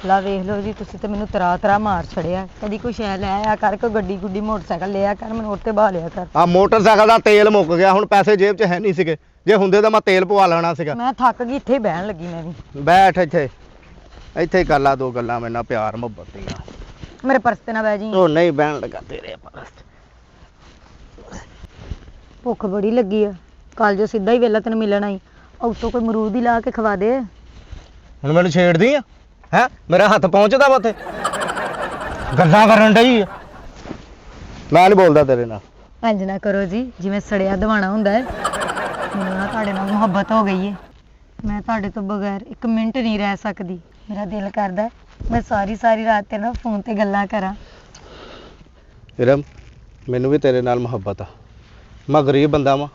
ਲਾ ਵੇਖ ਲਓ ਜੀ, ਤੁਸੀਂ ਤੇ ਮੈਨੂੰ ਤਰਾ ਤਰਾ ਮਾਰ ਛੜਿਆ। ਕਦੀ ਕੋਈ ਸ਼ੈ ਲੈ ਆਇਆ ਕਰ, ਕੋਈ ਗੱਡੀ ਗੁੱਡੀ ਮੋਟਰਸਾਈਕਲ ਲਿਆ ਕਰ, ਮੈਨੂੰ ਉੱਤੇ ਬਹਾ ਲਿਆ ਕਰ। ਆ ਮੋਟਰਸਾਈਕਲ ਦਾ ਤੇਲ ਮੁੱਕ ਗਿਆ, ਹੁਣ ਪੈਸੇ ਜੇਬ 'ਚ ਹੈ ਨਹੀਂ ਸੀਗੇ, ਜੇ ਹੁੰਦੇ ਤਾਂ ਮੈਂ ਤੇਲ ਪਵਾ ਲੈਣਾ ਸੀਗਾ। ਮੈਂ ਥੱਕ ਗਈ, ਇੱਥੇ ਹੀ ਬਹਿਣ ਲੱਗੀ ਮੈਂ ਵੀ। ਬੈਠ ਇੱਥੇ, ਇੱਥੇ ਕਰ ਲਾ ਦੋ ਗੱਲਾਂ ਮੇਰੇ ਨਾਲ ਪਿਆਰ ਮੁਹੱਬਤ ਦੀਆਂ। ਮੇਰੇ ਪਰਸ ਤੇ ਨਾ ਬਹਿ ਜੀ। ਉਹ ਨਹੀਂ ਬਹਿਣ ਲੱਗਾ ਤੇਰੇ ਪਰਸ। ਭੁੱਖ ਬੜੀ ਲੱਗੀ ਆ, ਕੱਲ ਜੋ ਸਿੱਧਾ ਹੀ ਵੇਲਾ ਤੈਨੂੰ ਮਿਲਣ ਆਈ, ਉੱਤੋਂ ਕੋਈ ਮਰੂਦ ਹੀ ਲਾ ਕੇ ਖਵਾ ਦੇ। ਹੁਣ ਮੈਨੂੰ ਛੇੜਦੀ ਆ ਹੈ? ਮੇਰਾ ਹੱਥ ਪਹੁੰਚਦਾ ਵਾ ਉੱਥੇ, ਗੱਲਾਂ ਕਰਨ ਡਈ ਆ। ਮੈਂ ਨਹੀਂ ਬੋਲਦਾ ਤੇਰੇ ਨਾਲ। ਇੰਝ ਨਾ ਕਰੋ ਜੀ, ਜਿਵੇਂ ਸੜਿਆ ਦਵਾਣਾ ਹੁੰਦਾ ਹੈ। ਮੈਨੂੰ ਨਾ ਤੁਹਾਡੇ ਨਾਲ ਮੁਹੱਬਤ ਹੋ ਗਈ ਹੈ। ਮੈਂ ਤੁਹਾਡੇ ਤੋਂ ਬਗੈਰ ਇੱਕ ਮਿੰਟ ਨਹੀਂ ਰਹਿ ਸਕਦੀ। ਮੇਰਾ ਦਿਲ ਕਰਦਾ ਮੈਂ ਸਾਰੀ ਰਾਤ ਤੇਰੇ ਨਾਲ ਫੋਨ ਤੇ ਗੱਲਾਂ ਕਰਾਂ। ਇਰਮ, ਮੈਨੂੰ ਵੀ ਤੇਰੇ ਨਾਲ ਮੁਹੱਬਤ ਆ। ਮੈਂ ਗਰੀਬ ਬੰਦਾ ਵਾਂ,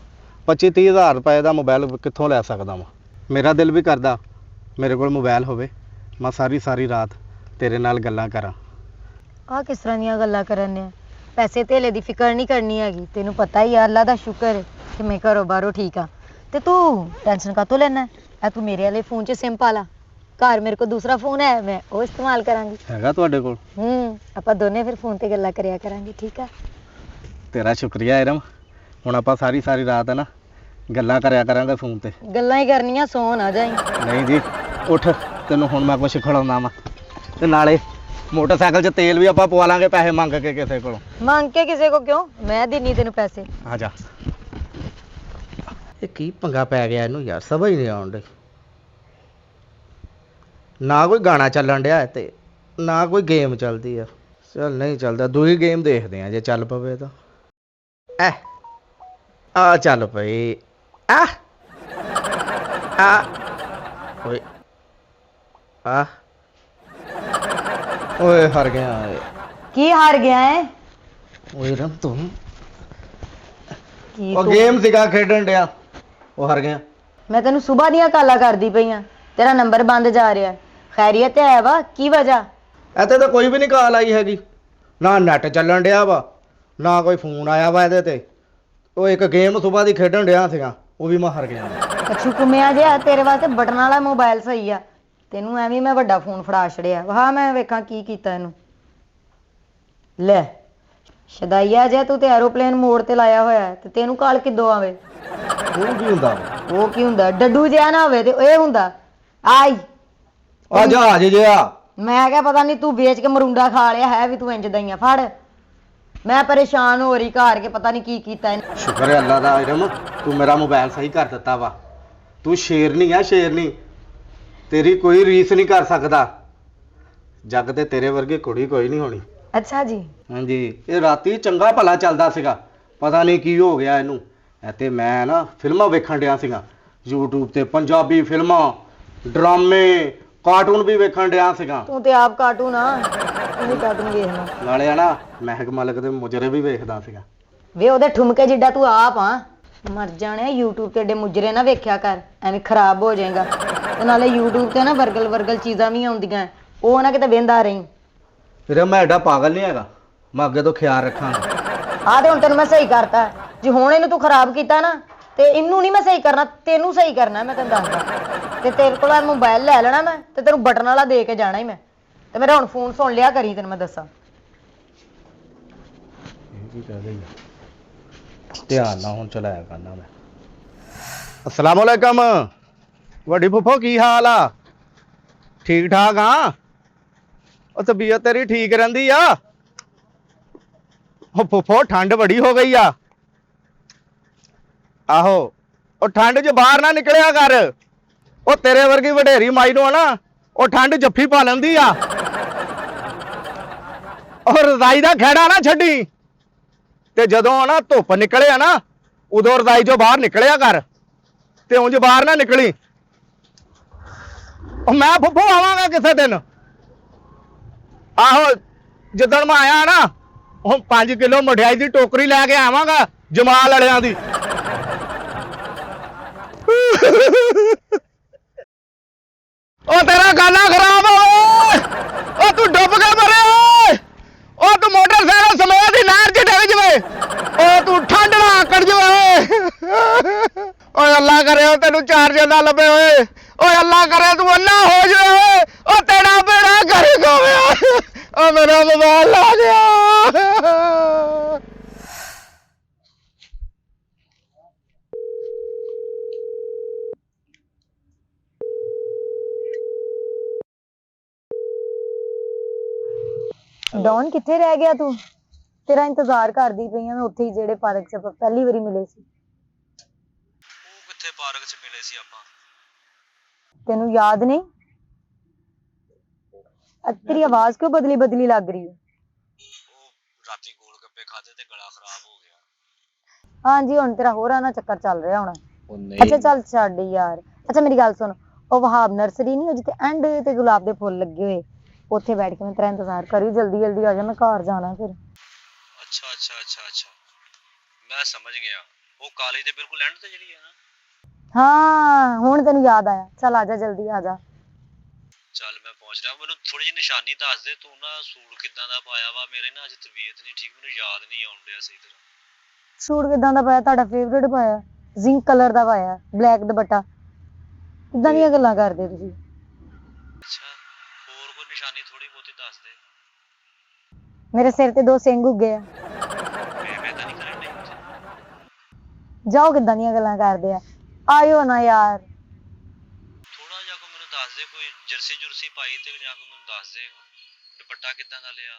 25-30 ਹਜ਼ਾਰ ਰੁਪਏ ਦਾ ਮੋਬਾਈਲ ਕਿੱਥੋਂ ਲੈ ਸਕਦਾ ਵਾਂ। ਮੇਰਾ ਦਿਲ ਵੀ ਕਰਦਾ ਮੇਰੇ ਕੋਲ ਮੋਬਾਈਲ ਹੋਵੇ, ਮੈਂ ਸਾਰੀ ਰਾਤ ਤੇਰੇ ਨਾਲ ਗੱਲਾਂ ਕਰਾਂ। ਆਹ ਕਿਸ ਤਰ੍ਹਾਂ ਦੀਆਂ ਗੱਲਾਂ ਕਰਨ ਨੇ? ਪੈਸੇ ਧੇਲੇ ਦੀ ਫਿਕਰ ਨਹੀਂ ਕਰਨੀ ਹੈਗੀ। ਤੈਨੂੰ ਪਤਾ ਹੀ ਆ, ਅੱਲਾ ਦਾ ਸ਼ੁਕਰ ਹੈ ਕਿ ਮੈਂ ਘਰੋਂ ਬਾਹਰੋਂ ਠੀਕ ਆ। ਤੇ ਤੂੰ ਟੈਨਸ਼ਨ ਕਾਹਤੋਂ ਲੈਣਾ? ਐ ਤੂੰ ਮੇਰੇ ਵਾਲੇ ਫੋਨ 'ਚ ਸਿਮ ਪਾ ਲਾ। ਘਰ ਮੇਰੇ ਕੋਲ ਦੂਸਰਾ ਫੋਨ ਹੈ, ਮੈਂ ਉਹ ਇਸਤੇਮਾਲ ਕਰਾਂਗੀ। ਹੈਗਾ ਤੁਹਾਡੇ ਕੋਲ? ਆਪਾਂ ਦੋਨੇ ਫਿਰ ਫੋਨ ਤੇ ਗੱਲਾਂ ਕਰਿਆ ਕਰਾਂਗੇ, ਠੀਕ ਆ? ਤੇਰਾ ਸ਼ੁਕਰੀਆ ਇਰਮ। ਹੁਣ ਆਪਾਂ ਸਾਰੀ ਰਾਤ ਹੈ ਨਾ ਗੱਲਾਂ ਕਰਿਆ ਕਰਾਂਗੇ ਫੋਨ ਤੇ। ਗੱਲਾਂ ਹੀ ਕਰਨੀਆਂ, ਸੌਂ ਨਾ ਜਾਈਂ। ਨਹੀਂ ਜੀ, ਉੱਠ, ਤੈਨੂੰ ਹੁਣ ਮੈਂ ਕੁਛ ਖਿਲਾਉਣਾ ਵਾ। ਤੇ ਨਾਲੇ ਮੋਟਰਸਾਈਕਲ 'ਚ ਤੇਲ ਵੀ ਆਪਾਂ ਪਵਾ ਲਾਂਗੇ, ਪੈਸੇ ਮੰਗ ਕੇ ਕਿਸੇ ਕੋਲੋਂ। ਮੰਗ ਕੇ ਕਿਸੇ ਕੋ ਕਿਉਂ? ਮੈਂ ਦਿੰਨੀ ਤੈਨੂੰ ਪੈਸੇ। ਆ ਜਾ। ਇਹ ਕੀ ਪੰਗਾ ਪੈ ਗਿਆ ਇਹਨੂੰ ਯਾਰ, ਸਮਝ ਨਹੀਂ ਆਉਣ ਡਈ। ਨਾ ਕੋਈ ਗਾਣਾ ਚੱਲਣ ਡਿਆ ਤੇ ਨਾ ਕੋਈ ਗੇਮ ਚੱਲਦੀ ਆ। ਚੱਲ ਨਹੀਂ ਚੱਲਦਾ, ਦੂਜੀ ਗੇਮ ਦੇਖਦੇ ਆ ਜੇ ਚੱਲ ਪਵੇ ਤਾਂ। ਆ ਚੱਲ ਪਈ। ਓਏ ਓਏ ਹਾਰ ਗਿਆ ਓਏ। ਕੀ ਹਾਰ ਗਿਆ ਹੈ? ਓਏ ਰਮ ਤੂੰ ਕੀ ਉਹ ਤੂੰ? ਗੇਮ ਸੀਗਾ ਖੇਡਣ ਡਿਆ, ਉਹ ਹਾਰ ਗਿਆ। ਮੈਂ ਤੈਨੂੰ ਸਵੇਰ ਦੀਆਂ ਕਾਲਾਂ ਕਰਦੀ ਪਈ ਆ, ਤੇਰਾ ਨੰਬਰ ਬੰਦ ਜਾ ਰਿਹਾ। ਖੈਰੀਅਤ ਹੈ ਵਾ? ਕੀ ਵਜ੍ਹਾ? ਇੱਥੇ ਤਾਂ ਕੋਈ ਵੀ ਨਹੀਂ ਕਾਲ ਆਈ ਹੈਗੀ, ਨਾ ਨੈਟ ਚੱਲਣ ਡਿਆ ਵਾ, ਨਾ ਕੋਈ ਫੋਨ ਆਇਆ ਵਾ ਇਹਦੇ ਤੇ। ਉਹ ਇੱਕ ਗੇਮ ਸਵੇਰ ਦੀ ਖੇਡਣ ਡਿਆ ਸੀਗਾ, ਉਹ ਵੀ ਮੈਂ ਹਾਰ ਗਿਆ। ਅੱਛੂ ਕੁਮਿਆ ਜਿਹਾ, ਤੇਰੇ ਵਾਸਤੇ ਬਟਨ ਵਾਲਾ ਮੋਬਾਈਲ ਸਹੀ ਆ, ਤੈਨੂੰ ਐਵੇਂ ਮੈਂ ਵੱਡਾ ਫੋਨ ਫੜਾ ਛੜਿਆ। ਵਾਹ, ਮੈਂ ਵੇਖਾਂ ਕੀ ਕੀਤਾ ਇਹਨੂੰ। ਲੈ ਸ਼ਦਾਈਆ ਜੇ ਤੂੰ ਤੇ ਐਰੋਪਲੇਨ ਮੋਡ ਤੇ ਲਾਇਆ ਹੋਇਆ, ਤੇ ਤੈਨੂੰ ਕਾਲ ਕਿੱਦੋਂ ਆਵੇ? ਉਹ ਕੀ ਹੁੰਦਾ? ਉਹ ਕੀ ਹੁੰਦਾ? ਡੱਡੂ ਜਿਹਾ ਨਾ ਹੋਵੇ ਤੇ ਇਹ ਹੁੰਦਾ ਆਈ ਆ ਜਹਾਜ਼ ਜਿਹਾ। ਮੈਂ ਕਿਹਾ ਪਤਾ ਨਹੀਂ ਤੂੰ ਵੇਚ ਕੇ ਮਰੂੰਡਾ ਖਾ ਲਿਆ ਹੈ ਵੀ, ਤੂੰ ਇੰਜ ਦਈਆਂ ਫੜ। ਮੈਂ ਪਰੇਸ਼ਾਨ ਹੋ ਰਹੀ ਘਰ ਕੇ, ਪਤਾ ਨਹੀਂ ਕੀ ਕੀਤਾ ਇਹਨੇ। ਸ਼ੁਕਰ ਹੈ ਅੱਲਾ ਦਾ ਇਰਮ, ਤੂੰ ਮੇਰਾ ਮੋਬਾਈਲ ਸਹੀ ਕਰ ਦਿੱਤਾ ਵਾ। ਤੂੰ ਸ਼ੇਰਨੀ ਆ, ਸ਼ੇਰਨੀ। ਤੇਰੀ ਕੋਈ ਰੀਸ ਨਹੀਂ ਕਰ ਸਕਦਾ। ਜੱਗ ਤੇ ਤੇਰੇ ਵਰਗੀ ਕੁੜੀ ਕੋਈ ਨਹੀਂ ਹੋਣੀ। ਅੱਛਾ ਜੀ। ਹਾਂਜੀ, ਇਹ ਰਾਤੀ ਚੰਗਾ ਭਲਾ ਚੱਲਦਾ ਸੀਗਾ, ਪਤਾ ਨਹੀਂ ਕੀ ਹੋ ਗਿਆ ਇਹਨੂੰ। ਤੇ ਮੈਂ ਨਾ ਫਿਲਮਾਂ ਵੇਖਣ ਡਿਆ ਸੀਗਾ YouTube ਤੇ, ਪੰਜਾਬੀ ਫਿਲਮਾਂ, ਡਰਾਮੇ, ਕਾਰਟੂਨ ਵੀ ਵੇਖਣ ਡਿਆ ਸੀਗਾ। ਤੂੰ ਤੇ ਆਪ ਕਾਰਟੂਨ ਆ, ਤੂੰ ਵੀ ਕਾਰਟੂਨ ਵੇਖਣਾ। ਨਾਲੇ ਆ ਨਾ ਮਹਿਕ ਮਲਕ ਦੇ ਮੁਜਰੇ ਵੀ ਵੇਖਦਾ ਸੀਗਾ। ਵੇ ਉਹਦੇ ਠੁਮਕੇ ਜਿੱਡਾ ਤੂੰ ਆਪ ਆ। ਮਰ ਜਾਣਿਆ, YouTube ਤੇ ਏਡੇ ਮੁਜਰੇ ਨਾ ਵੇਖਿਆ ਕਰ, ਐਵੇਂ ਖਰਾਬ ਹੋ ਜਾਏਗਾ। ਤੇ ਨਾਲੇ YouTube ਤੇ ਨਾ ਵਰਗਲ ਚੀਜ਼ਾਂ ਵੀ ਆਉਂਦੀਆਂ, ਉਹ ਨਾ ਕਿਤੇ ਵੇਂਦਾ ਰਹੀਂ। ਫਿਰ ਮੈਂ ਐਡਾ ਪਾਗਲ ਨਹੀਂ ਹੈਗਾ, ਮੈਂ ਅੱਗੇ ਤੋਂ ਖਿਆਲ ਰੱਖਾਂਗਾ। ਆਹ ਤੇ ਹੁਣ ਤੈਨੂੰ ਮੈਂ ਸਹੀ ਕਰਤਾ। ਜੇ ਹੁਣ ਇਹਨੂੰ ਤੂੰ ਖਰਾਬ ਕੀਤਾ ਨਾ, ਤੇ ਇਹਨੂੰ ਨਹੀਂ ਮੈਂ ਸਹੀ ਕਰਨਾ, ਤੈਨੂੰ ਸਹੀ ਕਰਨਾ। ਮੈਂ ਤੈਨੂੰ ਦੱਸਦਾ, ਤੇ ਤੇਰੇ ਕੋਲ ਮੋਬਾਈਲ ਲੈ ਲੈਣਾ ਮੈਂ, ਤੇ ਤੈਨੂੰ ਬਟਨ ਵਾਲਾ ਦੇ ਕੇ ਜਾਣਾ ਹੀ ਮੈਂ। ਤੇ ਮੇਰਾ ਹੁਣ ਫੋਨ ਸੁਣ ਲਿਆ ਕਰੀ, ਤੈਨੂੰ ਮੈਂ ਦੱਸਾਂ। ਧਿਆਨ ਨਾਲ ਹੁਣ ਚਲਾਇਆ ਕਰਨਾ ਮੈਂ। ਅਸਲਾਮ ਵਾਲੇਕਮ। ਵੱਡੀ ਫੁੱਫੋ ਕੀ ਹਾਲ ਆ? ਠੀਕ ਠਾਕ ਆ? ਉਹ ਤਬੀਅਤ ਤੇਰੀ ਠੀਕ ਰਹਿੰਦੀ ਆ? ਉਹ ਫੁੱਫੋ ਠੰਡ ਬੜੀ ਹੋ ਗਈ ਆ। ਆਹੋ, ਉਹ ਠੰਡ 'ਚ ਬਾਹਰ ਨਾ ਨਿਕਲਿਆ ਕਰ। ਉਹ ਤੇਰੇ ਵਰਗੀ ਵਡੇਰੀ ਮਾਈ ਨੂੰ ਆ ਨਾ, ਉਹ ਠੰਡ ਜੱਫੀ ਪਾ ਲੈਂਦੀ ਆ। ਉਹ ਰਜ਼ਾਈ ਦਾ ਖਹਿੜਾ ਨਾ ਛੱਡੀ, ਤੇ ਜਦੋਂ ਨਾ ਧੁੱਪ ਨਿਕਲੇ ਆ ਨਾ, ਉਦੋਂ ਰਜ਼ਾਈ 'ਚੋਂ ਬਾਹਰ ਨਿਕਲਿਆ ਕਰ, ਤੇ ਉਂਝ ਬਾਹਰ ਨਾ ਨਿਕਲੀ। ਉਹ ਮੈਂ ਫੁੱਫੋ ਆਵਾਂਗਾ ਕਿਸੇ ਦਿਨ। ਆਹੋ, ਜਿੱਦਣ ਮੈਂ ਆਇਆ ਨਾ, ਉਹ 5 ਕਿਲੋ ਮਠਿਆਈ ਦੀ ਟੋਕਰੀ ਲੈ ਕੇ ਆਵਾਂਗਾ, ਜਮਾਲ ਵਾਲਿਆਂ ਦੀ। ਉਹ ਤੇਰਾ ਗਾਨਾ ਖਰਾਬ ਓਏ, ਉਹ ਤੂੰ ਡੁੱਬ ਕੇ ਮਰੇ ਓਏ, ਉਹ ਤੂੰ ਮੋਟਰਸਾਈਕਲ ਸਮੇਤ ਹੀ ਨਹਿਰ 'ਚ ਡਿੱਗ ਜਵੇ, ਉਹ ਤੂੰ ਠੰਡ ਨਾ ਆਕੜ ਜਵੇ। ਓਏ ਅੱਲਾ ਕਰੇ ਉਹ ਤੈਨੂੰ ਚਾਰਜਰ ਨਾ ਲੱਭੇ ਓਏ, ਓਏ ਅੱਲਾ ਕਰੇ ਤੂੰ ਅੰਨਾ ਹੋ ਜਾਵੇ, ਉਹ ਤੇਰਾ ਬੇੜਾ ਡੌਨ ਕਿੱਥੇ ਰਹਿ ਗਿਆ ਤੂੰ? ਤੇਰਾ ਇੰਤਜ਼ਾਰ ਕਰਦੀ ਪਈ ਆ ਮੈਂ ਉੱਥੇ ਹੀ, ਜਿਹੜੇ ਪਾਰਕ 'ਚ ਆਪਾਂ ਪਹਿਲੀ ਵਾਰੀ ਮਿਲੇ ਸੀ। ਉਹ ਕਿੱਥੇ ਪਾਰਕ 'ਚ ਮਿਲੇ ਸੀ ਆਪਾਂ? ਤੈਨੂੰ ਯਾਦ ਨਹੀਂ? ਤੇਰੀ ਆਵਾਜ਼ ਕਿਉਂ ਬਦਲੀ ਬਦਲੀ ਲੱਗ ਰਹੀ ਹੈ? ਉਹ ਰਾਤੀ ਗੋਲ ਗੱਪੇ ਖਾਦੇ ਤੇ ਗਲਾ ਖਰਾਬ ਹੋ ਗਿਆ। ਹਾਂਜੀ, ਹੁਣ ਤੇਰਾ ਹੋਰ ਆਣਾ ਚੱਕਰ ਚੱਲ ਰਿਹਾ ਹੋਣਾ। ਉਹ ਅੱਛਾ ਚੱਲ ਛੱਡ ਯਾਰ। ਅੱਛਾ ਮੇਰੀ ਗੱਲ ਸੁਣ, ਉਹ ਵਹਾਬ ਨਰਸਰੀ ਨਹੀਂ, ਉਹ ਜਿੱਥੇ ਐਂਡ ਤੇ ਗੁਲਾਬ ਦੇ ਫੁੱਲ ਲੱਗੇ ਹੋਏ, ਉੱਥੇ ਬੈਠ ਕੇ ਮੈਂ ਤੇਰਾ ਇੰਤਜ਼ਾਰ ਕਰੀ, ਜਲਦੀ ਜਲਦੀ ਆ ਜਾ, ਮੈਂ ਘਰ ਜਾਣਾ ਫਿਰ। ਅੱਛਾ ਮੈਂ ਸਮਝ ਗਿਆ। ਉਹ ਕਾਲਜ ਦੇ ਬਿਲਕੁਲ ਐਂਡ ਤੇ ਜਿਹੜੀ ਹੈ ਨਾ। ਹਾਂ ਹੁਣ ਤੈਨੂੰ ਯਾਦ ਆਇਆ, ਚੱਲ ਆ ਜਾ, ਜਲਦੀ ਆ ਜਾ। ਚੱਲ ਮੈਂ ਪਹੁੰਚ ਰਿਹਾ। ਮੈਨੂੰ ਥੋੜੀ ਜਿਹੀ ਨਿਸ਼ਾਨੀ ਦੱਸ ਦੇ। ਤੂੰ ਨਾ ਸੂਟ ਕਿੱਦਾਂ ਦਾ ਪਾਇਆ ਵਾ? ਮੇਰੇ ਨਾ ਅੱਜ ਤਬੀਅਤ ਨਹੀਂ ਠੀਕ, ਮੈਨੂੰ ਯਾਦ ਨਹੀਂ ਆਉਣ ਡਿਆ ਸਹੀ ਤਰ੍ਹਾਂ। ਸੂਟ ਕਿੱਦਾਂ ਦਾ ਪਾਇਆ? ਤੁਹਾਡਾ ਫੇਵਰੇਟ ਪਾਇਆ, ਜ਼ਿੰਕ ਕਲਰ ਦਾ ਪਾਇਆ, ਬਲੈਕ ਦੁਪੱਟਾ। ਕਿੱਦਾਂ ਦੀਆਂ ਗੱਲਾਂ ਕਰਦੇ ਤੁਸੀਂ? ਅੱਛਾ, ਹੋਰ ਕੋਈ ਨਿਸ਼ਾਨੀ ਥੋੜੀ ਬਹੁਤੀ ਦੱਸ ਦੇ। ਮੇਰੇ ਸਿਰ ਤੇ 2 ਸਿੰਗ ਉੱਗੇ ਆ। ਮੈਂ ਤਾਂ ਨਹੀਂ ਕਰਨ ਡਈ ਉੱਥੇ। ਜਾਓ, ਕਿੱਦਾਂ ਦੀਆਂ ਗੱਲਾਂ ਕਰਦੇ ਆ, ਆਇਓ ਨਾ ਯਾਰ। ਥੋੜਾ ਜਿਹਾ ਕੋ ਮੈਨੂੰ ਦੱਸ ਦੇ, ਕੋਈ ਜਰਸੀ ਜੁਰਸੀ ਪਾਈ ਤੇ ਜਾਂ ਕੋ ਮੈਨੂੰ ਦੱਸ ਦੇ। ਦੁਪੱਟਾ ਕਿੱਦਾਂ ਦਾ ਲਿਆ?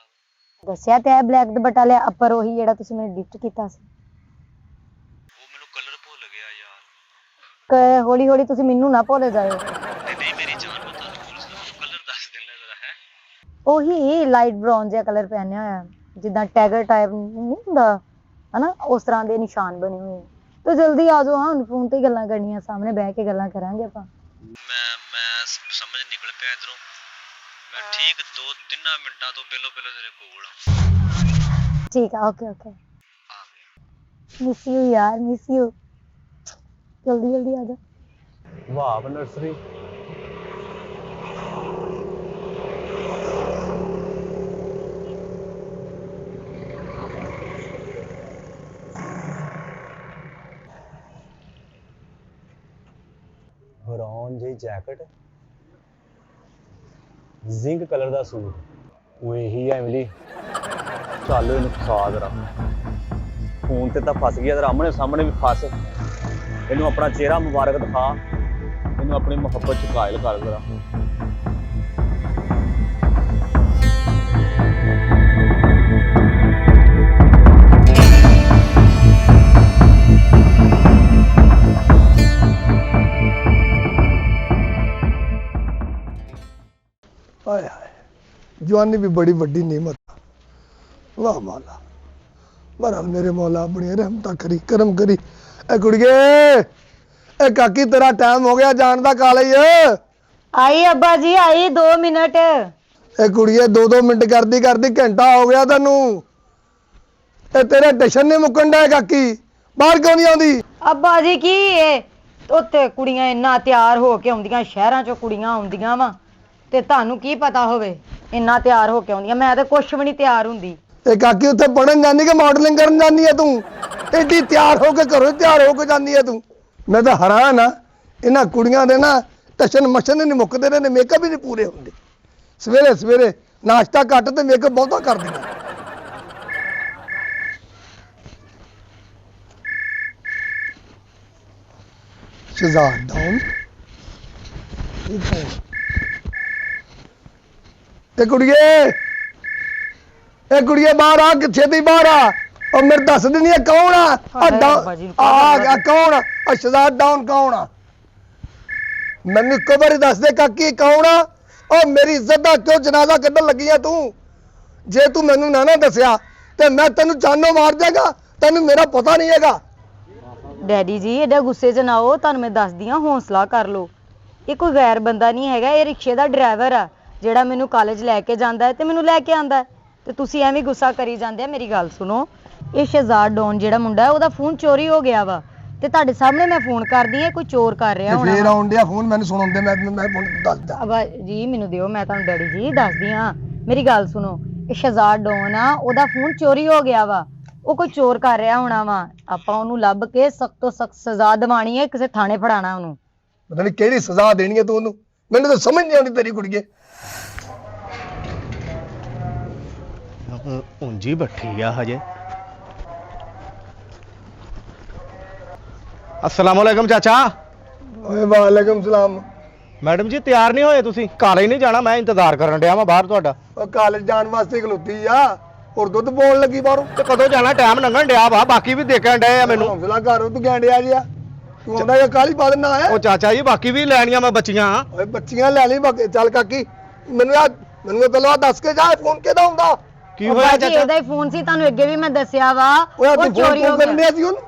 ਦੱਸਿਆ ਤੇ ਹੈ, ਬਲੈਕ ਦੁਪੱਟਾ ਲਿਆ, ਅੱਪਰ ਉਹੀ ਜਿਹੜਾ ਤੁਸੀਂ ਮੈਨੂੰ ਗਿਫਟ ਕੀਤਾ ਸੀ। ਉਹ ਮੈਨੂੰ ਕਲਰ ਭੁੱਲ ਗਿਆ ਯਾਰ। ਹੌਲੀ ਹੌਲੀ ਤੁਸੀਂ ਮੈਨੂੰ ਨਾ ਭੁੱਲ ਜਾਇਓ। ਨਹੀਂ ਮੇਰੀ ਜਾਨ, ਪਤਾ ਮੈਨੂੰ ਕਲਰ ਦੱਸ ਦੇਣਾ ਜ਼ਰਾ ਹੈ। ਉਹੀ ਲਾਈਟ ਬਰਾਊਨ ਜਿਹਾ ਕਲਰ ਪਹਿਨਿਆ ਹੋਇਆ, ਜਿੱਦਾਂ ਟੈਗਰ ਟਾਈਪ ਨਹੀਂ ਹੁੰਦਾ ਹਨਾ, ਉਸ ਤਰ੍ਹਾਂ ਦੇ ਨਿਸ਼ਾਨ ਬਣੇ ਹੋਏ। ਤੇ ਜਲਦੀ ਆ ਜਾਓ, ਹਾਂ ਫੋਨ ਤੇ ਹੀ ਗੱਲਾਂ ਕਰਨੀਆਂ, ਸਾਹਮਣੇ ਬਹਿ ਕੇ ਗੱਲਾਂ ਕਰਾਂਗੇ ਆਪਾਂ। ਮੈਂ ਸਮਝ ਨਿਕਲ ਪਿਆ ਇਧਰੋਂ। ਮੈਂ ਠੀਕ 2-3 ਮਿੰਟਾਂ ਤੋਂ ਪਹਿਲੋਂ ਤੇਰੇ ਕੋਲ ਆ। ਠੀਕ ਆ, ਓਕੇ ਓਕੇ। ਆ ਗਿਆ। ਮਿਸ ਯੂ ਯਾਰ, ਮਿਸ ਯੂ। ਜਲਦੀ ਜਲਦੀ ਆ ਜਾ। ਵਹਾਬ ਨਰਸਰੀ। ਬਰਾਊਨ ਜਿਹੀ ਜੈਕਟ, ਜ਼ਿੰਕ ਕਲਰ ਦਾ ਸੂਟ। ਉਹ ਇਹੀ ਹੈ ਇਮਲੀ। ਚੱਲ ਇਹਨੂੰ ਫਸਾ ਜਰਾ। ਫੋਨ ਤੇ ਤਾਂ ਫਸ ਗਿਆ, ਆਮਣੇ ਸਾਹਮਣੇ ਵੀ ਫਸ। ਇਹਨੂੰ ਆਪਣਾ ਚਿਹਰਾ ਮੁਬਾਰਕ ਦਿਖਾ, ਇਹਨੂੰ ਆਪਣੀ ਮੁਹੱਬਤ ਚ ਕਾਇਲ ਕਰ ਜਰਾ। ਹਾਏ ਹਾਏ, ਜਵਾਨੀ ਵੀ ਬੜੀ ਵੱਡੀ ਨਿਮਤ। ਵਾਹ ਮੌਲਾ, ਬੜਾ ਮੇਰੇ ਮੌਲਾ ਆਪਣੀ ਰਹਿਮਤਾਂ ਕਰੀ, ਕਰਮ ਕਰੀ। ਐ ਕੁੜੀਏ, ਇਹ ਕਾਕੀ ਤੇਰਾ ਟਾਈਮ ਹੋ ਗਿਆ ਜਾਣ ਦਾ ਕਾਲਜ। ਆਈ ਅੱਬਾ ਜੀ, ਆਈ 2 ਮਿੰਟ। ਇਹ ਕੁੜੀਏ 2-2 ਮਿੰਟ ਕਰਦੀ ਕਰਦੀ ਘੰਟਾ ਹੋ ਗਿਆ ਤੈਨੂੰ। ਇਹ ਤੇਰੇ ਟਸ਼ਨ ਨਹੀਂ ਮੁੱਕਣ ਡਿਆ ਕਾਕੀ, ਬਾਹਰ ਕਿਉਂ ਨਹੀਂ ਆਉਂਦੀ? ਅੱਬਾ ਜੀ ਕੀ ਏ, ਉੱਥੇ ਕੁੜੀਆਂ ਇੰਨਾ ਤਿਆਰ ਹੋ ਕੇ ਆਉਂਦੀਆਂ, ਸ਼ਹਿਰਾਂ ਚੋਂ ਕੁੜੀਆਂ ਆਉਂਦੀਆਂ ਵਾ, ਤੇ ਤੁਹਾਨੂੰ ਕੀ ਪਤਾ ਹੋਵੇ ਇੰਨਾ ਤਿਆਰ ਹੋ ਕੇ ਆਉਂਦੀਆਂ? ਮੈਂ ਤੇ ਕੁਛ ਵੀ ਨਹੀਂ ਤਿਆਰ ਹੁੰਦੀ। ਇਹ ਕਾਕੀ ਉੱਥੇ ਪੜਨ ਜਾਂਦੀ ਕਿ ਮਾਡਲਿੰਗ ਕਰਨ ਜਾਂਦੀ ਹੈ ਤੂੰ? ਏਡੀ ਤਿਆਰ ਹੋ ਕੇ ਘਰੋਂ ਤਿਆਰ ਹੋ ਕੇ ਜਾਂਦੀ ਹੈ ਤੂੰ। ਮੈਂ ਤਾਂ ਹੈਰਾਨ ਆ, ਇਹਨਾਂ ਕੁੜੀਆਂ ਦੇ ਨਾ ਟਸ਼ਨ ਮਸ਼ਨ ਨਹੀਂ ਮੁੱਕਦੇ, ਨੇ ਮੇਕਅਪ ਹੀ ਨਹੀਂ ਪੂਰੇ ਹੁੰਦੇ। ਸਵੇਰੇ ਸਵੇਰੇ ਨਾਸ਼ਤਾ ਘੱਟ ਤੇ ਮੇਕਅਪ ਬਹੁਤਾ ਕਰਦੀਆਂ। ਸ਼ਹਿਜ਼ਾਦ ਡਾਊਨ ਇਹ ਕੁੜੀਏ ਬਾਹਰ ਆ, ਕਿੱਥੇ ਦੀ ਬਾਹਰ ਆ? ਉਹ ਮੇਰੇ ਦੱਸ ਦਿੰਦੀ ਆ ਕੌਣ ਆ? ਆ ਕੌਣ ਆ? ਸ਼ਹਿਜ਼ਾਦ ਡਾਊਨ ਕੌਣ ਆ? ਮੈਨੂੰ ਇੱਕ ਵਾਰੀ ਦੱਸ ਦੇ ਕਾਕੀ ਕੌਣ ਆ? ਉਹ ਮੇਰੀ ਇੱਜ਼ਤ ਦਾ ਕਿਉਂ ਜਨਾਜ਼ਾ ਕੱਢਣ ਲੱਗੀ ਆ ਤੂੰ? ਜੇ ਤੂੰ ਮੈਨੂੰ ਨਾ ਦੱਸਿਆ ਤੇ ਮੈਂ ਤੈਨੂੰ ਜਾਨੋਂ ਮਾਰ ਜਾਗਾ। ਤੈਨੂੰ ਮੇਰਾ ਪਤਾ ਨਹੀਂ ਹੈਗਾ। ਡੈਡੀ ਜੀ ਐਡਾ ਗੁੱਸੇ 'ਚ ਨਾ ਹੋ, ਤੁਹਾਨੂੰ ਮੈਂ ਦੱਸਦੀ ਆ, ਹੌਸਲਾ ਕਰ ਲਓ। ਇਹ ਕੋਈ ਗੈਰ ਬੰਦਾ ਨਹੀਂ ਹੈਗਾ, ਇਹ ਰਿਕਸ਼ੇ ਦਾ ਡਰਾਈਵਰ ਆ, ਜਿਹੜਾ ਮੈਨੂੰ ਕਾਲਜ ਲੈ ਕੇ ਜਾਂਦਾ ਹੈ ਤੇ ਮੈਨੂੰ ਲੈ ਕੇ ਆਂਦਾ ਹੈ। ਤੇ ਤੁਸੀਂ ਐਵੇਂ ਗੁੱਸਾ ਕਰੀ ਜਾਂਦੇ ਆ। ਮੇਰੀ ਗੱਲ ਸੁਣੋ, ਇਹ ਸ਼ਹਿਜ਼ਾਦ ਡੌਨ ਜਿਹੜਾ ਮੁੰਡਾ ਹੈ, ਉਹਦਾ ਫੋਨ ਚੋਰੀ ਹੋ ਗਿਆ ਵਾ, ਤੇ ਤੁਹਾਡੇ ਸਾਹਮਣੇ ਮੈਂ ਫੋਨ ਕਰਦੀ ਆ, ਕੋਈ ਚੋਰ ਕਰ ਰਿਹਾ ਹੋਣਾ। ਫੇਰ ਆਉਣ ਡਿਆ ਫੋਨ ਮੈਨੂੰ ਸੁਣਾਉਂਦੇ, ਮੈਂ ਫੋਨ ਦੱਸਦਾ। ਅੱਬਾ ਜੀ ਮੈਨੂੰ ਦਿਓ, ਮੈਂ ਤੁਹਾਨੂੰ ਡੈਡੀ ਜੀ ਦੱਸਦੀ ਆ। ਮੇਰੀ ਗੱਲ ਸੁਣੋ, ਇਹ ਸ਼ਹਿਜ਼ਾਦ ਡੌਨ ਆ, ਉਹਦਾ ਫੋਨ ਚੋਰੀ ਹੋ ਗਿਆ ਵਾ, ਉਹ ਕੋਈ ਚੋਰ ਕਰ ਰਿਹਾ ਹੋਣਾ ਵਾ। ਆਪਾਂ ਉਹਨੂੰ ਲੱਭ ਕੇ ਸਖਤ ਤੋਂ ਸਖਤ ਸਜ਼ਾ ਦਿਵਾਣੀ ਹੈ, ਕਿਸੇ ਥਾਣੇ ਫੜਾਣਾ ਉਹਨੂੰ। ਪਤਾ ਨਹੀਂ ਕਿਹੜੀ ਸਜ਼ਾ ਦੇਣੀ ਹੈ ਤੂੰ ਉਹਨੂੰ, ਮੈਨੂੰ ਤਾਂ ਸਮਝ ਨਹੀਂ ਆਉਂਦੀ ਤੇਰੀ ਕੁੜੀਏ। ਉਂਝੀ ਬੱਠੀ ਆ ਹਜੇ। अस्सलाम वालेकुम चाचा। ਓਏ ਵਾਲੇਕਮ ਸਲਾਮ। ਮੈਡਮ ਜੀ ਤਿਆਰ ਨਹੀਂ ਹੋਏ ਤੁਸੀਂ? ਕਾਲਜ ਨਹੀਂ ਜਾਣਾ? ਮੈਂ ਇੰਤਜ਼ਾਰ ਕਰਨ ਡਿਆ ਵਾਂ ਬਾਹਰ ਤੁਹਾਡਾ। ਉਹ ਕਾਲਜ ਜਾਣ ਵਾਸਤੇ ਖਲੋਤੀ ਆ, ਹੋਰ ਦੁੱਧ ਪਾਉਣ ਲੱਗੀ ਬਾਹਰੋਂ। ਤੇ ਕਦੋਂ ਜਾਣਾ? ਟਾਈਮ ਲੰਘਣ ਡਿਆ ਵਾ, ਬਾਕੀ ਵੀ ਦੇਖਣ ਡਏ ਆ ਮੈਨੂੰ। ਹੌਸਲਾ ਕਰ, ਤੂੰ ਗੈਂਡਿਆ ਜਿਆ ਤੂੰ ਆਉਂਦਾ ਜਾਂ ਕਾਲੀ ਪਾ ਦਿੰਦਾ ਹੈ। ਉਹ ਚਾਚਾ ਜੀ ਬਾਕੀ ਵੀ ਲੈਣੀਆਂ ਮੈਂ ਬੱਚੀਆਂ। ਓਏ ਬੱਚੀਆਂ ਲੈ ਲਈ ਬਾਕੀ। ਚੱਲ ਕਾਕੀ ਮੈਨੂੰ ਪਹਿਲਾਂ ਆਹ ਦੱਸ ਕੇ ਜਾ, ਫੋਨ ਕਿਹਦਾ ਹੁੰਦਾ? ਕੀ ਉਹ ਹੋਇਆ ਬਾਜੀ ਚਾਚਾ? ਇਹਦਾ ਹੀ ਫੋਨ ਸੀ, ਤੁਹਾਨੂੰ ਅੱਗੇ ਵੀ ਮੈਂ ਦੱਸਿਆ ਵਾ। ਓਏ ਉਹ ਤੂੰ ਚੋਰੀ ਹੋ ਫੋਨ ਕਰਨ ਗਿਆ। ਡਿਆ ਸੀ ਉਹਨੂੰ?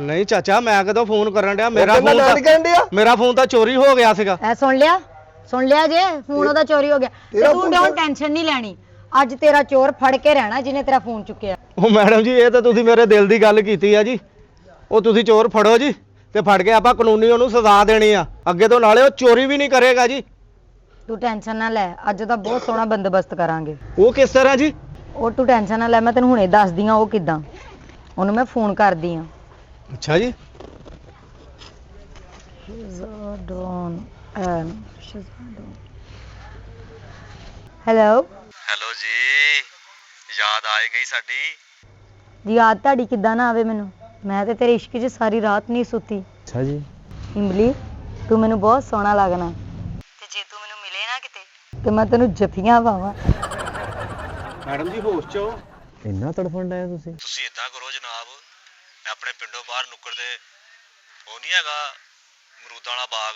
ਨਹੀਂ ਚਾਚਾ, ਮੈਂ ਕਦੋਂ ਫੋਨ ਕਰਨ ਡਿਆ? ਮੈਂ ਨਹੀਂ ਕਹਿਣ ਡਿਆ। ਮੇਰਾ ਫੋਨ ਤਾਂ ਚੋਰੀ ਹੋ ਗਿਆ ਸੀਗਾ। ਐ ਸੁਣ ਲਿਆ ਜੇ ਫੋਨ ਉਹਦਾ ਚੋਰੀ ਹੋ ਗਿਆ। ਤੇ ਤੇਰਾ ਤੂੰ ਫੋਨ ਡੋਂਟ ਟੈਨਸ਼ਨ ਨਹੀਂ ਲੈਣੀ, ਅੱਜ ਤੇਰਾ ਚੋਰ ਫੜ ਕੇ ਰਹਿਣਾ ਜਿਹਨੇ ਤੇਰਾ ਫੋਨ ਚੁੱਕਿਆ। ਉਹ ਮੈਡਮ ਜੀ ਇਹ ਤਾਂ ਤੁਸੀਂ ਮੇਰੇ ਦਿਲ ਦੀ ਗੱਲ ਕੀਤੀ ਆ ਜੀ। ਉਹ ਤੁਸੀਂ ਚੋਰ ਫੜੋ ਜੀ, ਤੇ ਫੜ ਕੇ ਆਪਾਂ ਕਾਨੂੰਨੀ ਉਹਨੂੰ ਸਜ਼ਾ ਦੇਣੀ ਆ। ਅੱਗੇ ਤੋਂ ਨਾਲੇ ਉਹ ਚੋਰੀ ਵੀ ਨਹੀਂ ਕਰੇਗਾ ਜੀ। ਤੂੰ ਟੈਨਸ਼ਨ ਨਾ ਲੈ, ਅੱਜ ਦਾ ਬਹੁਤ ਸੋਹਣਾ ਬੰਦੋਬਸਤ ਕਰਾਂਗੇ। ਉਹ ਕਿਸ ਤਰ੍ਹਾਂ ਜੀ? ਉਹ ਤੂੰ ਟੈਨਸ਼ਨ ਨਾ ਲੈ, ਮੈਂ ਤੈਨੂੰ ਹੁਣੇ ਦੱਸਦੀ ਆ ਉਹ ਕਿੱਦਾਂ। ਉਹਨੂੰ ਮੈਂ ਫੋਨ ਕਰਦੀ ਆ। ਅੱਛਾ ਜੀ। ਹੈਲੋ ਹੈਲੋ ਜੀ, ਯਾਦ ਆ ਗਈ ਸਾਡੀ। ਜੀ ਯਾਦ ਤੁਹਾਡੀ ਕਿੱਦਾਂ ਨਾ ਆਵੇ ਮੈਨੂੰ, ਮੈਂ ਤੇ ਤੇਰੇ ਇਸ਼ਕ 'ਚ ਸਾਰੀ ਰਾਤ ਨਹੀਂ ਸੁੱਤੀ। ਅੱਛਾ ਜੀ। ਇਮਲੀ ਤੂੰ ਮੈਨੂੰ ਬਹੁਤ ਸੋਹਣਾ ਲੱਗਣਾ, ਤੇ ਜੇ ਤੂੰ ਮੈਨੂੰ ਮਿਲੇ ਨਾ ਕਿਤੇ ਤੇ ਮੈਂ ਤੈਨੂੰ ਜੱਫੀਆਂ ਪਾਵਾਂ। ਮੈਡਮ ਜੀ ਹੋਸ਼ ਚ ਹੋ? ਇੰਨਾ ਤੜਫਣ ਡਿਆ ਤੁਸੀਂ? ਤੁਸੀਂ ਇਦਾਂ ਕਰੋ ਜਨਾਬ, ਮੈਂ ਆਪਣੇ ਪਿੰਡੋਂ ਬਾਹਰ ਨੁੱਕਰ ਤੇ ਉਹ ਨਹੀਂ ਹੈਗਾ ਅਮਰੂਦਾਂ ਵਾਲਾ ਬਾਗ,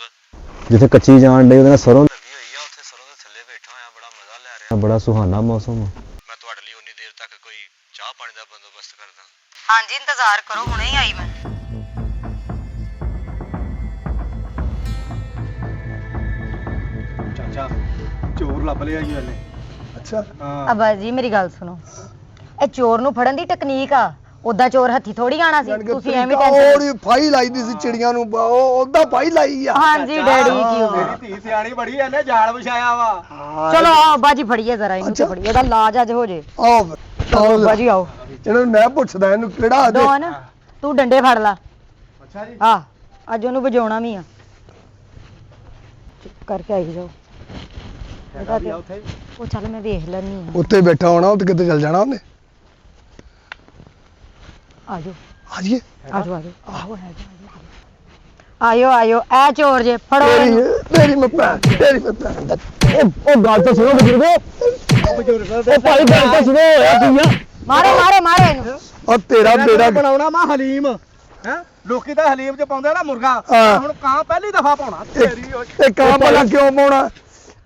ਜਿੱਥੇ ਕੱਚੀ ਜਾਣ ਡੇ ਉਹਦੇ ਨਾਲ ਸਰੋਂ ਲੱਗੀ ਹੋਈ ਆ, ਉੱਥੇ ਸਰੋਂ ਦੇ ਥੱਲੇ ਬੈਠਾ ਹੋਇਆ, ਬੜਾ ਮਜ਼ਾ ਲੈ ਰਿਹਾ। ਬੜਾ ਸੁਹਾਨਾ ਮੌਸਮ ਆ। ਮੈਂ ਤੁਹਾਡੇ ਲਈ ਉਨੀ ਦੇਰ ਤੱਕ ਕੋਈ ਚਾਹ ਪਾਣੀ ਦਾ ਬੰਦੋਬਸਤ ਕਰਦਾ। ਹਾਂਜੀ ਇੰਤਜ਼ਾਰ ਕਰੋ, ਹੁਣੇ ਹੀ ਆਈ ਮੈਂ। ਚਾਚਾ ਚੋਰ ਲੱਭ ਲਿਆ ਜੀ ਇਹਨੇ। ਅੱਛਾ ਹਾਂ। ਅਬਾ ਜੀ ਮੇਰੀ ਗੱਲ ਸੁਣੋ, ਇਹ ਚੋਰ ਨੂੰ ਫੜਨ ਦੀ ਟੈਕਨੀਕ ਆ, ਉਦਾਂ ਚੋਰ ਹੱਥੀ ਥੋੜੀ ਆਣਾ ਸੀ। ਤੁਸੀਂ ਐਵੇਂ ਟੈਨਸ਼ਨ। ਉਹਦੀ ਫਾਈ ਲਾਈ ਦੀ ਸੀ ਚਿੜੀਆਂ ਨੂੰ, ਉਹ ਉਹਦਾ ਫਾਈ ਲਾਈ ਆ। ਹਾਂਜੀ ਡੈਡੀ ਕੀ ਹੋ ਗਿਆ? ਮੇਰੀ ਧੀ ਸਿਆਣੀ ਬੜੀ, ਇਹਨੇ ਜਾਲ ਵਿਛਾਇਆ ਵਾ। ਚਲੋ ਆਓ ਬਾਜੀ ਫੜੀਏ ਜ਼ਰਾ ਇਹਨੂੰ, ਤੇ ਅੱਛਾ। ਫੜੀਏ, ਇਹਦਾ ਲਾਜ ਅੱਜ ਹੋ ਜੇ। ਆਓ ਬਾਜੀ ਆਓ। ਇਹਨਾਂ ਨੂੰ ਮੈਂ ਪੁੱਛਦਾ ਇਹਨੂੰ ਕਿਹੜਾ ਆ ਡੋਨ ਤੂੰ ਡੰਡੇ ਫੜ ਲਾ। ਅੱਛਾ ਜੀ। ਆ ਅੱਜ ਉਹਨੂੰ ਵਜਾਉਣਾ ਵੀ ਆ। ਚੁੱਪ ਕਰਕੇ ਆਈ ਜਾਓ। ਹੈਗਾ ਵੀ ਆ ਉੱਥੇ। ਉਹ ਚੱਲ ਮੈਂ ਵੇਖ ਲੈਣੀ ਆ। ਉੱਤੇ ਬੈਠਾ ਹੋਣਾ, ਉਹ ਤੇ ਕਿਤੇ ਚੱਲ ਜਾਣਾ ਉਹਨੇ। ਆਜੋ ਆਜੀਏ ਆਜੋ ਆਜੋ ਆਹੋ ਹੈਗਾ ਆਇਓ ਆਇਓ ਐ ਚੋਰ ਜੇ ਫੜੋ ਇਹਨੂੰ। ਤੇਰੀ ਮੈਂ ਭੈਣ ਉਹ ਗੱਲ ਤਾਂ ਸੁਣੋ ਬਜ਼ੁਰਗੋ। ਉਹ ਭਾਈ ਗੱਲ ਤਾਂ ਸੁਣੋ ਯਾਰ ਤੁਸੀਂ। ਮਾਰੇ ਮਾਰੇ ਮਾਰੇ ਇਹਨੂੰ। ਉਹ ਤੇਰਾ ਬੇੜਾ ਬਣਾਉਣਾ ਮੈਂ ਹਲੀਮ ਹੈ। ਲੋਕੀ ਤਾਂ ਹਲੀਮ ਚ ਪਾਉਂਦੇ ਨਾ ਮੁਰਗਾ, ਹਾਂ। ਹੁਣ ਕਾਂ ਪਹਿਲੀ ਦਫਾ ਪਾਉਣਾ ਤੇਰੀ। ਇਹ ਕਾਂ ਭਲਾ ਕਿਉਂ ਪਾਉਣਾ?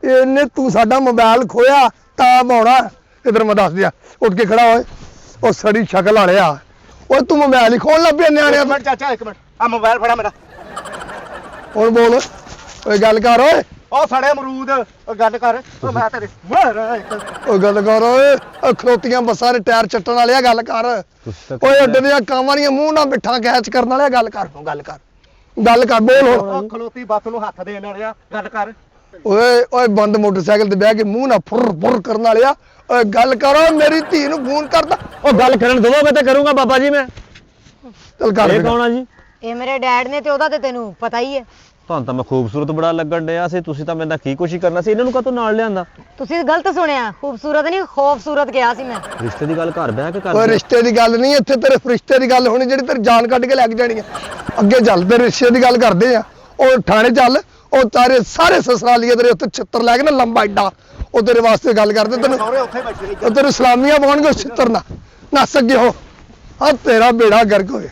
ਇਹਨੇ ਤੂੰ ਸਾਡਾ ਮੋਬਾਈਲ ਖੋਇਆ ਤਾਂ ਪਾਉਣਾ। ਇਧਰ ਮੈਂ ਦੱਸ ਦਿਆ, ਉੱਠ ਕੇ ਖੜਾ ਹੋਏ। ਉਹ ਸੜੀ ਸ਼ਕਲ ਵਾਲਿਆ, ਓਏ ਤੂੰ ਮੋਬਾਈਲ ਹੀ ਖੋਲ ਲੱਭਿਆ ਨਿਆਣਿਆਂ ਇੱਕ ਤੋਂ। ਮਿੰਟ ਚਾਚਾ, ਇੱਕ ਮਿੰਟ, ਆ ਮੋਬਾਈਲ ਫੜਾ ਮੇਰਾ। ਹੁਣ ਬੋਲ, ਓਏ ਗੱਲ ਕਰ ਓਏ। ਉਹ ਸੜੇ ਅਮਰੂਦ, ਉਹ ਗੱਲ ਕਰ। ਉਹ ਮੈਂ ਤੇਰੇ ਓਏ ਗੱਲ ਕਰ ਓਏ। ਉਹ ਖਲੋਤੀਆਂ ਬੱਸਾਂ ਦੇ ਟਾਇਰ ਚੱਟਣ ਵਾਲਿਆ ਗੱਲ ਕਰ। ਓਏ ਅੱਡੇ ਦੀਆਂ ਕਾਵਾਂ ਦੀਆਂ ਮੂੰਹ ਨਾਲ ਮਿੱਠਾ ਗੈਚ ਕਰਨ ਵਾਲਿਆ ਗੱਲ ਕਰ। ਗੱਲ ਕਰ ਬੋਲ ਹੁਣ। ਉਹ ਖਲੋਤੀ ਬੱਸ ਨੂੰ ਹੱਥ ਦੇਣ ਵਾਲਿਆ ਗੱਲ ਕਰ। ਓਏ ਬੰਦ ਮੋਟਰਸਾਈਕਲ ਤੇ ਬਹਿ ਕੇ ਮੂੰਹ ਨਾਲ ਫੁਰ ਕਰਨ ਵਾਲਿਆ ਓਏ ਗੱਲ ਕਰੋ। ਮੇਰੀ ਧੀ ਨੂੰ ਫੋਨ ਕਰਦਾ। ਉਹ ਗੱਲ ਕਰਨ ਦਵੋ, ਮੈਂ ਤਾਂ ਕਰੂੰਗਾ ਬਾਬਾ ਜੀ। ਮੈਂ ਚੱਲ ਕਰ। ਇਹ ਕੌਣ ਆ ਜੀ? ਇਹ ਮੇਰੇ ਡੈਡ ਨੇ, ਤੇ ਉਹਦਾ ਤੇ ਤੈਨੂੰ ਪਤਾ ਹੀ ਹੈ। ਤੁਹਾਨੂੰ ਤਾਂ ਮੈਂ ਖੂਬਸੂਰਤ ਬੜਾ ਲੱਗਣ ਡਿਆ ਸੀ, ਤੁਸੀਂ ਤਾਂ ਮੇਰੇ ਨਾਲ ਕੀ ਕੋਸ਼ਿਸ਼ ਕਰਨਾ ਸੀ? ਇਹਨਾਂ ਨੂੰ ਕਾਹਤੋਂ ਨਾਲ ਲਿਆਂਦਾ? ਤੁਸੀਂ ਗਲਤ ਸੁਣਿਆ, ਖੂਬਸੂਰਤ ਨਹੀਂ ਖੂਬਸੂਰਤ ਕਿਹਾ ਸੀ ਮੈਂ। ਰਿਸ਼ਤੇ ਦੀ ਗੱਲ ਘਰ ਬਹਿ ਕੇ ਓਏ ਕਰ। ਰਿਸ਼ਤੇ ਦੀ ਗੱਲ ਨਹੀਂ, ਇੱਥੇ ਤੇਰੇ ਫਰਿਸ਼ਤੇ ਦੀ ਗੱਲ ਹੋਣੀ ਜਿਹੜੀ ਤੇਰੀ ਜਾਨ ਕੱਢ ਕੇ ਲੈ ਕੇ ਜਾਣੀ ਆ। ਅੱਗੇ ਚੱਲ, ਤੇ ਰਿਸ਼ਤੇ ਦੀ ਗੱਲ ਕਰਦੇ ਆ। ਉਹ ਥਾਣੇ ਚੱਲ, ਉਹ ਤਾਰੇ ਸਾਰੇ ਸਸਰਾਲੀਏ ਤੇਰੇ ਉੱਤੇ ਛਿੱਤਰ ਲੈ ਕੇ ਨਾ ਲੰਬਾ ਏਡਾ, ਉਹ ਤੇਰੇ ਵਾਸਤੇ ਗੱਲ ਕਰਦੇ। ਤੈਨੂੰ ਸਹੁਰੇ ਉੱਥੇ ਬੈਠੇ ਨੇ। ਉਹ ਤੇਰੇ ਸਲਾਮੀਆਂ ਪਾਉਣਗੇ ਛਿੱਤਰ ਨਾ ਨੱਸ ਅੱਗੇ ਹੋ। ਆ ਤੇਰਾ ਬੇੜਾ ਗਰਕ ਹੋਏ।